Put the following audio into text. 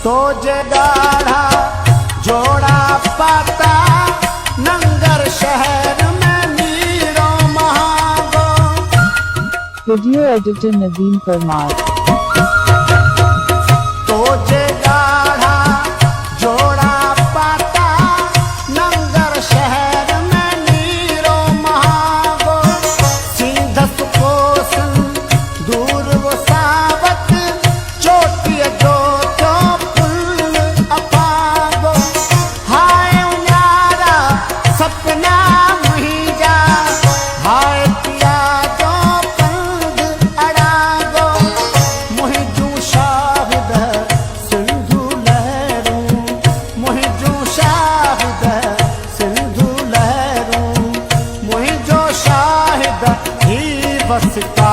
तो जे गाढ़ा जोड़ा पाता नंगर शहर में नीरो महागो। Video editor Nadeem Parmar. तो जे गाढ़ा जोड़ा पाता नंगर शहर में नीरो महागो। सीधस कोसन दूर वो सावत चोटी जो तो फुल अपागो। हाय उन्यारा सपना मुहिजा हाय पिया जो पंग अड़ागो। मुहिजू शाहिद सिंधु लहरूं मुहिजू शाहिद सिंधु लहरूं मुहिजो शाहिद ही बसता।